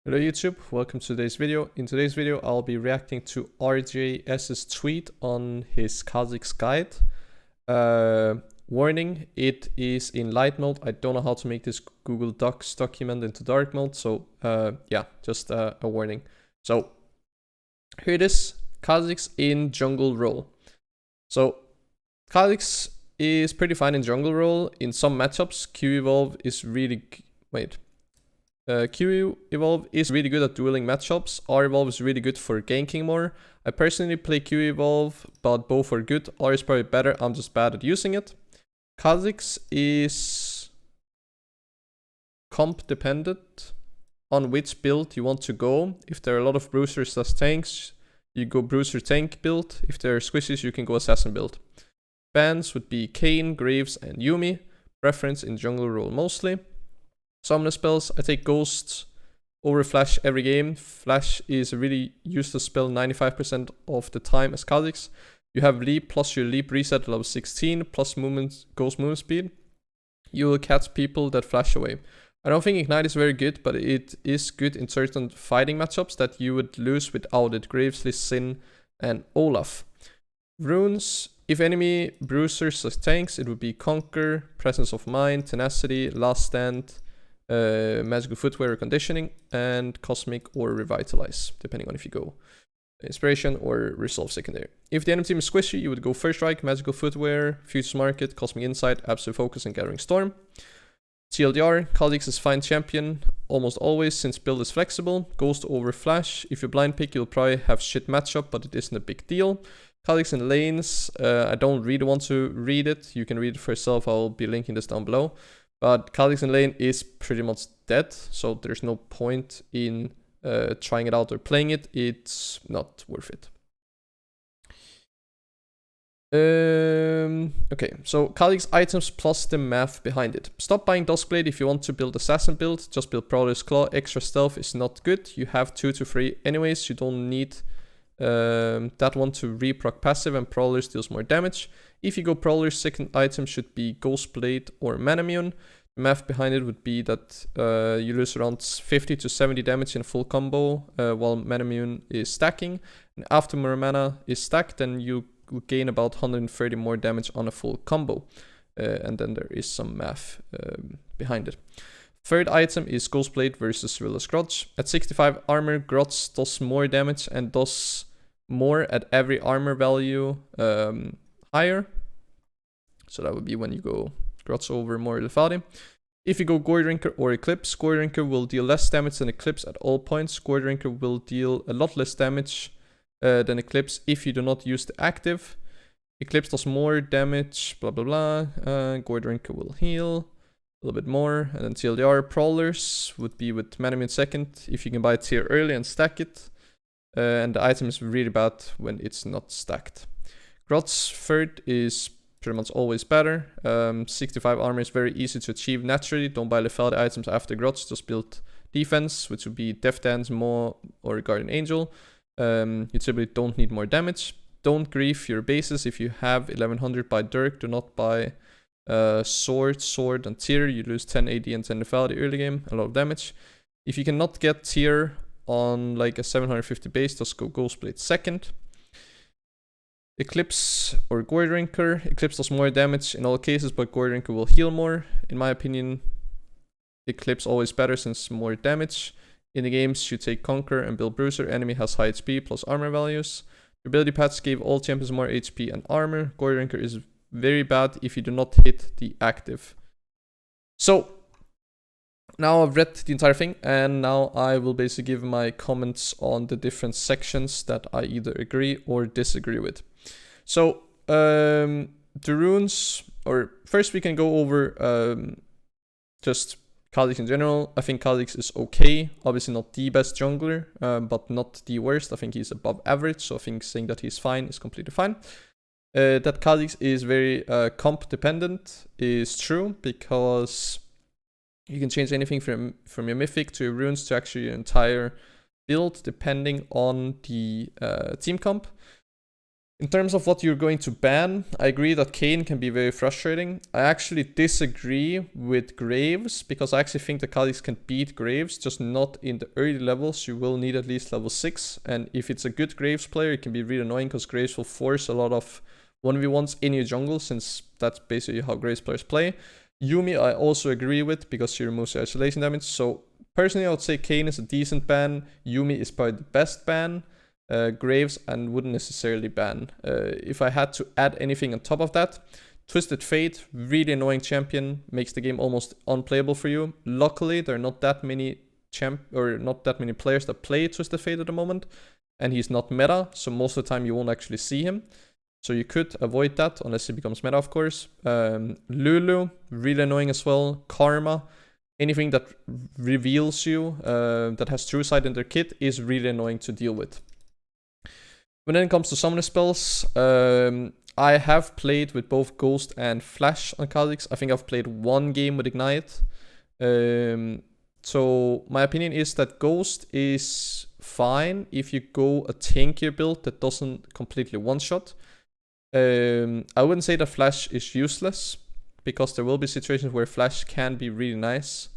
Hello YouTube, welcome to today's video. In today's video, I'll be reacting to RJS's tweet on his Kha Zix guide. Warning, it is in light mode. I don't know how to make this Google Docs document into dark mode, so yeah, just a warning. So here it is, Kha Zix in jungle role. So Kha Zix is pretty fine in jungle role. In some matchups, Q Evolve is really... Q Evolve is really good at dueling matchups. R Evolve is really good for ganking more. I personally play Q Evolve, but both are good. R is probably better, I'm just bad at using it. Kha Zix is comp dependent on which build you want to go. If there are a lot of bruisers as tanks, you go bruiser tank build. If there are squishes, you can go assassin build. Bans would be Kayn, Graves, and Yuumi. Preference in jungle role mostly. Summoner spells, I take Ghost over Flash every game. Flash is a really useless spell 95% of the time as Kha Zix. You have Leap plus your Leap reset level 16 plus Ghost movement speed. You will catch people that flash away. I don't think Ignite is very good, but it is good in certain fighting matchups that you would lose without it. Graves, Sin, and Olaf. Runes, if enemy bruisers as tanks, it would be Conquer, Presence of Mind, Tenacity, Last Stand, Magical Footwear or Conditioning, and Cosmic or Revitalize, depending on if you go Inspiration or Resolve secondary. If the enemy team is squishy, you would go First Strike, Magical Footwear, Futures Market, Cosmic Insight, Absolute Focus, and Gathering Storm. TLDR, Kha Zix is fine champion almost always since build is flexible. Ghost over Flash. If you blind pick, you'll probably have shit matchup, but it isn't a big deal. Kha Zix in lanes, I don't really want to read it. You can read it for yourself, I'll be linking this down below. But Kha Zix in lane is pretty much dead, so there's no point in trying it out or playing it. It's not worth it. Okay, so Kha Zix items plus the math behind it. Stop buying Duskblade if you want to build assassin build. Just build Prowler's Claw. Extra stealth is not good. You have 2 to 3 anyways. You don't need that one to reproc passive, and Prowler deals more damage. If you go Prowler, second item should be Ghostblade or Manamune. The math behind it would be that you lose around 50 to 70 damage in a full combo while Manamune is stacking. And after mana is stacked, then you gain about 130 more damage on a full combo. And then there is some math behind it. Third item is Ghostblade versus Rilla's Grudge. At 65 armor, Grudge does more damage and does more at every armor value higher. So that would be when you go Grudge over more lethality. If you go Goredrinker or Eclipse, Goredrinker will deal less damage than Eclipse at all points. Goredrinker will deal a lot less damage than Eclipse if you do not use the active. Eclipse does more damage, blah blah blah. Goredrinker will heal a little bit more. And then TLDR, Prowlers would be with Manamune second if you can buy tier early and stack it. And the item is really bad when it's not stacked. Grudge third is pretty much always better. 65 armor is very easy to achieve naturally. Don't buy lethality items after Grudge, just build defense, which would be Death Dance, Maw, or Guardian Angel. You typically don't need more damage. Don't grief your bases. If you have 1100 by Dirk, do not buy Sword, and Tier. You lose 10 AD and 10 lethality early game, a lot of damage. If you cannot get Tier on like a 750 base, just go Ghostblade second. Eclipse or Goredrinker. Eclipse does more damage in all cases, but Goredrinker will heal more. In my opinion, Eclipse always better since more damage. In the games, you take Conquer and build Bruiser. Enemy has high HP plus armor values. The ability patch gave all champions more HP and armor. Goredrinker is very bad if you do not hit the active. So now I've read the entire thing, and now I will basically give my comments on the different sections that I either agree or disagree with. So the runes, or first we can go over just Kha Zix in general. I think Kha Zix is okay. Obviously not the best jungler, but not the worst. I think he's above average, so I think saying that he's fine is completely fine. That Kha Zix is very comp dependent is true, because you can change anything from your mythic to your runes to actually your entire build depending on the team comp. In terms of what you're going to ban, I agree that Kane can be very frustrating. I actually disagree with Graves, because I actually think the Kha Zix can beat Graves, just not in the early levels. You will need at least level 6, and if it's a good Graves player, it can be really annoying, because Graves will force a lot of 1v1s in your jungle, since that's basically how Graves players play. Yuumi I also agree with, because she removes the isolation damage. So personally I would say Kane is a decent ban, Yuumi is probably the best ban. Graves and wouldn't necessarily ban. If I had to add anything on top of that, Twisted Fate, really annoying champion, makes the game almost unplayable for you. Luckily, there are not that many players that play Twisted Fate at the moment, and he's not meta, so most of the time you won't actually see him. So you could avoid that unless he becomes meta, of course. Lulu, really annoying as well. Karma, anything that reveals you, that has True Sight in their kit, is really annoying to deal with. When it comes to summoner spells, I have played with both Ghost and Flash on Kha Zix. I think I've played one game with Ignite. So my opinion is that Ghost is fine if you go a tankier build that doesn't completely one-shot. I wouldn't say that Flash is useless, because there will be situations where Flash can be really nice.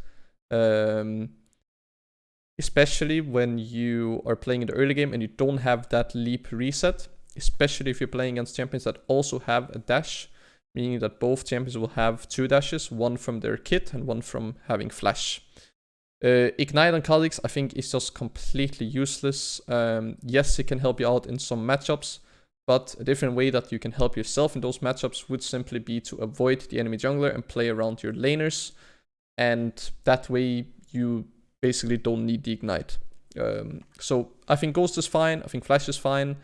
Especially when you are playing in the early game and you don't have that leap reset. Especially if you're playing against champions that also have a dash. Meaning that both champions will have 2 dashes, one from their kit and one from having Flash. Ignite on Kha Zix I think is just completely useless. Yes, it can help you out in some matchups, but a different way that you can help yourself in those matchups would simply be to avoid the enemy jungler and play around your laners. And that way you basically don't need the Ignite. So I think Ghost is fine, I think Flash is fine.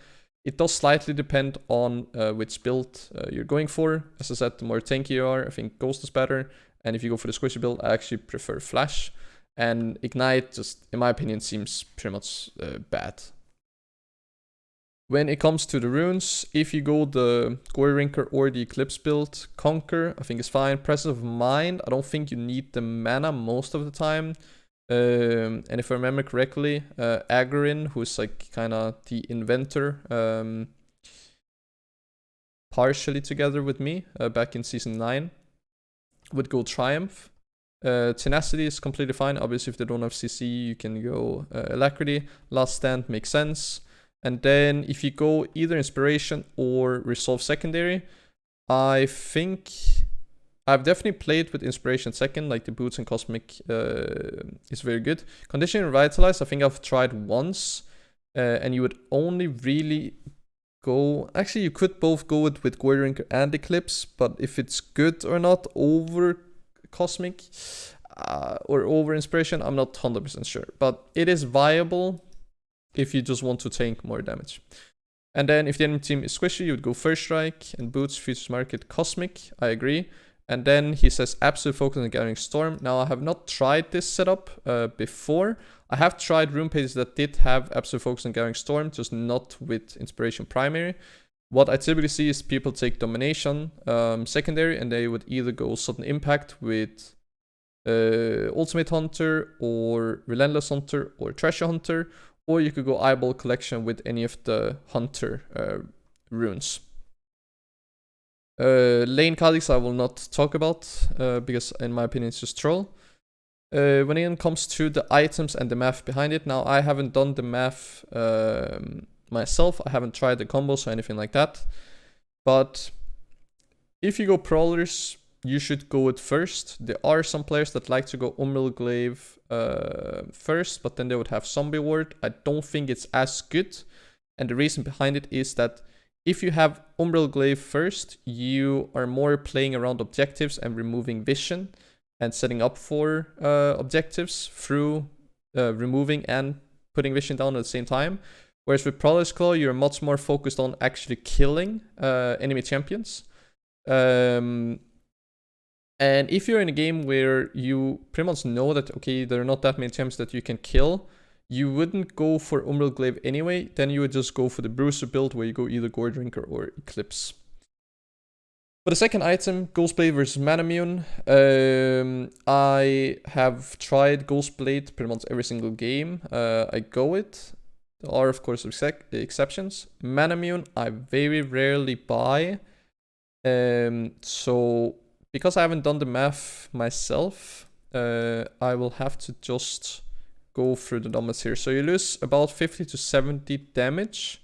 It does slightly depend on which build you're going for. As I said, the more tanky you are, I think Ghost is better. And if you go for the squishy build, I actually prefer Flash. And Ignite just, in my opinion, seems pretty much bad. When it comes to the runes, if you go the Goyrinker or the Eclipse build, Conquer I think is fine. Presence of Mind, I don't think you need the mana most of the time. And if I remember correctly, Agarin, who's like kind of the inventor, partially together with me back in season 9, would go Triumph. Tenacity is completely fine. Obviously, if they don't have CC, you can go Alacrity. Last Stand makes sense. And then if you go either Inspiration or Resolve Secondary, I think I've definitely played with Inspiration second, like the Boots and Cosmic is very good. Conditioning and Revitalize, I think I've tried once, and you would only really go... Actually, you could both go with Goyrinker and Eclipse, but if it's good or not over Cosmic or over Inspiration, I'm not 100% sure. But it is viable if you just want to tank more damage. And then if the enemy team is squishy, you would go First Strike and Boots, Futures Market, Cosmic. I agree. And then he says Absolute Focus on Gathering Storm. Now I have not tried this setup before. I have tried rune pages that did have Absolute Focus on Gathering Storm, just not with Inspiration Primary. What I typically see is people take Domination secondary, and they would either go Sudden Impact with Ultimate Hunter or Relentless Hunter or Treasure Hunter, or you could go Eyeball Collection with any of the Hunter runes. Lane Kha Zix I will not talk about because in my opinion it's just troll. When it comes to the items and the math behind it, now I haven't done the math myself. I haven't tried the combos or anything like that. But if you go Prowlers, you should go it first. There are some players that like to go Umbral Glaive first, but then they would have Zombie Ward. I don't think it's as good. And the reason behind it is that if you have Umbral Glaive first, you are more playing around objectives and removing vision and setting up for objectives through removing and putting vision down at the same time. Whereas with Prowler's Claw, you're much more focused on actually killing enemy champions. And if you're in a game where you pretty much know that, okay, there are not that many champions that you can kill, you wouldn't go for Umbral Glaive anyway. Then you would just go for the Bruiser build where you go either Goredrinker or Eclipse. For the second item, Ghostblade versus Manamune. I have tried Ghostblade pretty much every single game I go it. There are, of course, exceptions. Manamune, I very rarely buy. So, because I haven't done the math myself, I will have to just go through the numbers here. So you lose about 50 to 70 damage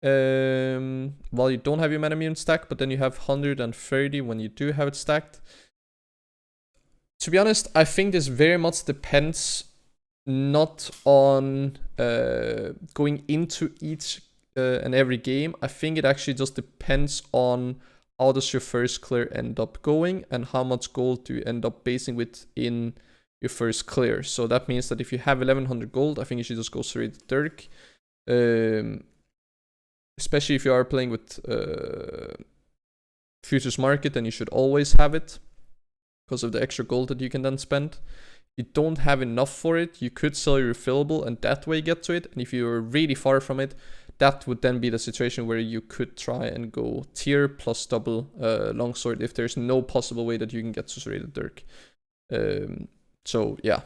while you don't have your Manamune stacked, but then you have 130 when you do have it stacked. To be honest, I think this very much depends not on going into each and every game. I think it actually just depends on how does your first clear end up going and how much gold do you end up basing with in your first clear. So that means that if you have 1100 gold, I think you should just go straight to Dirk. Especially if you are playing with Futures Market, then you should always have it because of the extra gold that you can then spend. You don't have enough for it, you could sell your refillable and that way get to it. And if you're really far from it, that would then be the situation where you could try and go tier plus double longsword if there's no possible way that you can get to serrated dirk. So yeah.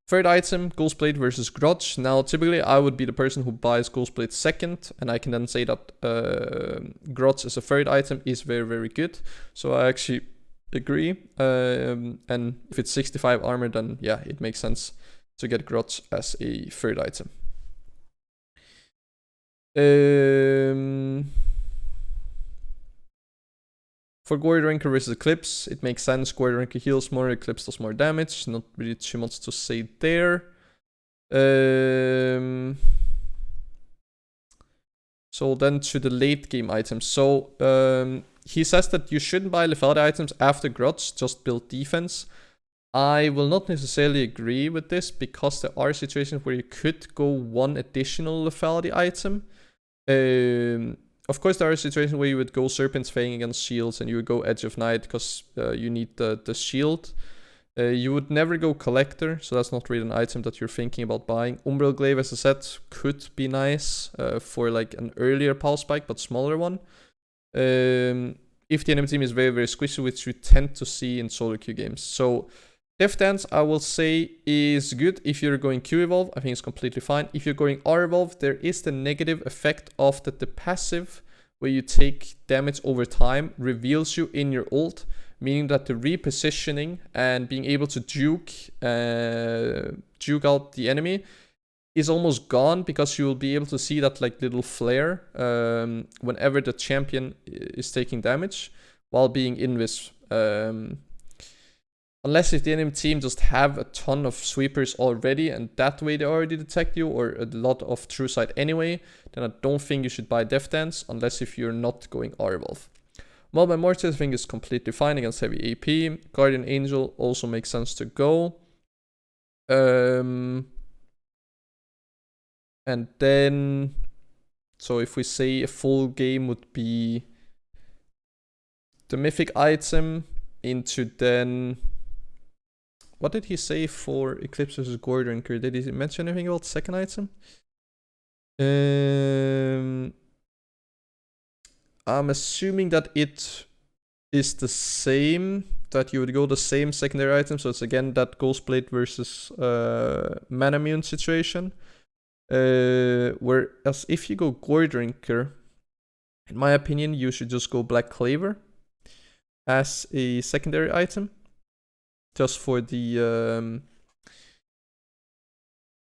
Third item, Ghost Blade versus Grudge. Now typically I would be the person who buys Ghost Blade second, and I can then say that Grudge as a third item is very, very good. So I actually agree. And if it's 65 armor, then yeah, it makes sense to get Grudge as a third item. For Gory Drinker versus Eclipse, it makes sense. Gory Drinker heals more, Eclipse does more damage. Not really too much to say there. So then to the late game items. So he says that you shouldn't buy lethality items after Grudge, just build defense. I will not necessarily agree with this because there are situations where you could go one additional lethality item. Of course, there are situations where you would go Serpent's Fang against shields and you would go Edge of Night because you need the shield. You would never go Collector, so that's not really an item that you're thinking about buying. Umbral Glaive, as I said, could be nice for like an earlier pulse spike, but smaller one. If the enemy team is very, very squishy, which we tend to see in solo queue games. So Death Dance, I will say, is good if you're going Q Evolve. I think it's completely fine. If you're going R Evolve, there is the negative effect of that the passive, where you take damage over time, reveals you in your ult, meaning that the repositioning and being able to juke out the enemy is almost gone, because you will be able to see that like little flare whenever the champion is taking damage while being invis. Unless if the enemy team just have a ton of sweepers already and that way they already detect you, or a lot of true sight anyway, then I don't think you should buy Death Dance unless if you're not going R-Evolve. Mob by Mortis I think is completely fine against heavy AP. Guardian Angel also makes sense to go. And then, so if we say a full game would be the mythic item into then... What did he say for Eclipse versus Gore Drinker? Did he mention anything about second item? I'm assuming that it is the same, that you would go the same secondary item. So it's again that Ghost Blade versus Manamune situation. Whereas if you go Gore Drinker, in my opinion, you should just go Black Claver as a secondary item. Just for the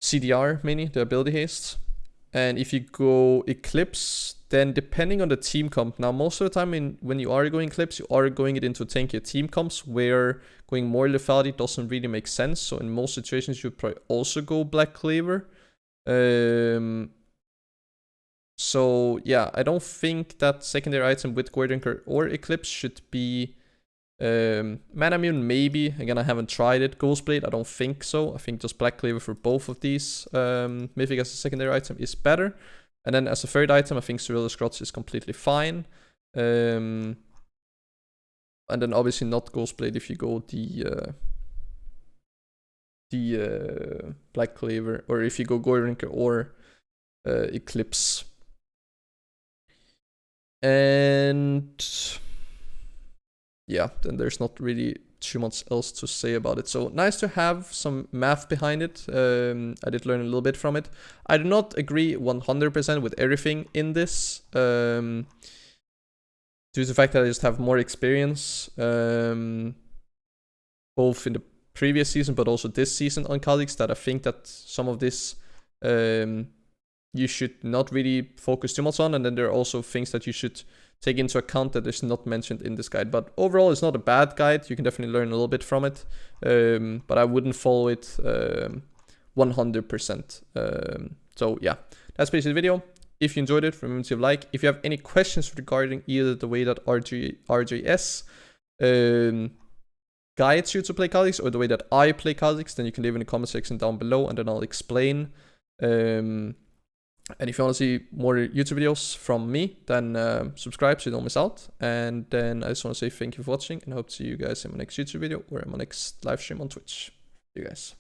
CDR mini, the ability haste. And if you go Eclipse, then depending on the team comp, now most of the time when you are going Eclipse, you are going it into tankier team comps where going more lethality doesn't really make sense. So in most situations, you would probably also go Black Claver. So yeah, I don't think that secondary item with Gore Drinker or Eclipse should be Manamune maybe. Again, I haven't tried it. Ghostblade, I don't think so. I think just Black Claver for both of these. Mythic as a secondary item is better. And then as a third item, I think Ceruleus Grotz is completely fine. And then obviously not Ghostblade if you go the Black Claver, or if you go Gorinker or Eclipse. And yeah, then there's not really too much else to say about it. So nice to have some math behind it. I did learn a little bit from it. I do not agree 100% with everything in this, due to the fact that I just have more experience, both in the previous season but also this season on Kha Zix, that I think that some of this you should not really focus too much on, and then there are also things that you should take into account that is not mentioned in this guide. But overall, it's not a bad guide. You can definitely learn a little bit from it, but I wouldn't follow it 100%. So yeah, that's basically the video. If you enjoyed it, remember to like. If you have any questions regarding either the way that RJS guides you to play Kha Zix or the way that I play Kha Zix, then you can leave in the comment section down below, and then I'll explain. And if you want to see more YouTube videos from me, then subscribe so you don't miss out. And then I just want to say thank you for watching, and I hope to see you guys in my next YouTube video or in my next live stream on Twitch. See you guys.